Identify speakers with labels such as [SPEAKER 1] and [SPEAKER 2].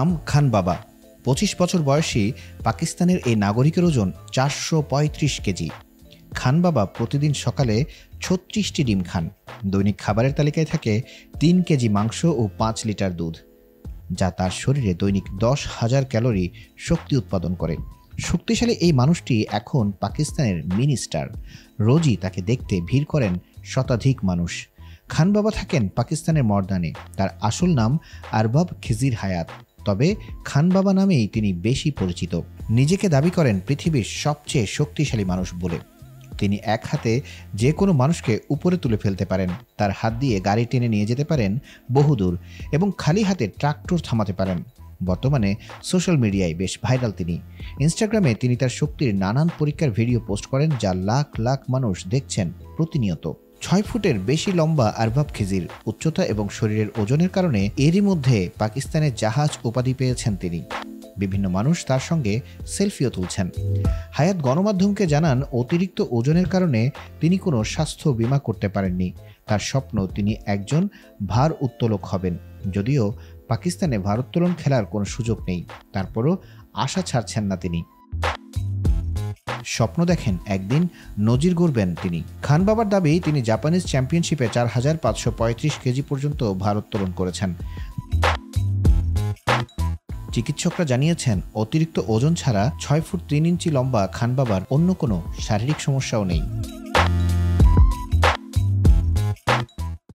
[SPEAKER 1] নাম খান বাবা। 25 বছর বয়সী পাকিস্তানের এই নাগরিকের ওজন 435 কেজি। খান বাবা প্রতিদিন সকালে 36টি ডিম খান। দৈনিক খাবারের তালিকায় থাকে 3 কেজি মাংস ও 5 লিটার দুধ, যা তার শরীরে দৈনিক 10,000 ক্যালোরি শক্তি উৎপাদন করে। শক্তিশালী এই মানুষটি এখন পাকিস্তানের মিনি স্টার। রোজই তাকে দেখতে ভিড় করেন শতাধিক মানুষ। খান বাবা থাকেন পাকিস্তানের মর্দানে। তার আসল নাম আরবাব খিজির হায়াত, তবে খান বাবা নামেই তিনি বেশি পরিচিত। নিজেকে দাবি করেন পৃথিবীর সবচেয়ে শক্তিশালী মানুষ বলে। তিনি এক হাতে যে কোনো মানুষকে উপরে তুলে ফেলতে পারেন, তার হাত দিয়ে গাড়ি টেনে নিয়ে যেতে পারেন বহুদূর এবং খালি হাতে ট্রাক্টর থামাতে পারেন। বর্তমানে সোশ্যাল মিডিয়ায় বেশ ভাইরাল তিনি। ইনস্টাগ্রামে তিনি তার শক্তির নানান পরীক্ষার ভিডিও পোস্ট করেন, যা লাখ লাখ মানুষ দেখছেন প্রতিনিয়ত। 6 ফুটের বেশি লম্বা আরবাব খিজির উচ্চতা এবং শরীরের ওজনের কারণে এরই মধ্যে পাকিস্তানের জাহাজ উপাধি পেয়েছেন তিনি। বিভিন্ন মানুষ তার সঙ্গে সেলফিও তুলছেন। হায়াত গণমাধ্যমকে জানান, অতিরিক্ত ওজনের কারণে তিনি কোনো স্বাস্থ্য বীমা করতে পারেননি। তার স্বপ্ন তিনি একজন ভার উত্তোলক হবেন। যদিও পাকিস্তানে ভারোত্তোলন খেলার কোনো সুযোগ নেই, তারপরও আশা ছাড়ছেন না তিনি। স্বপ্ন দেখেন একদিন নজির গড়বেন তিনি। খান বাবার দাবি, তিনি জাপানিজ চ্যাম্পিয়নশিপে 4,535 কেজি পর্যন্ত ভারোত্তোলন করেছেন। চিকিৎসকরা জানিয়েছেন, অতিরিক্ত ওজন ছাড়া 6 ফুট 3 ইঞ্চি লম্বা খান বাবার অন্য কোনো শারীরিক সমস্যাও নেই।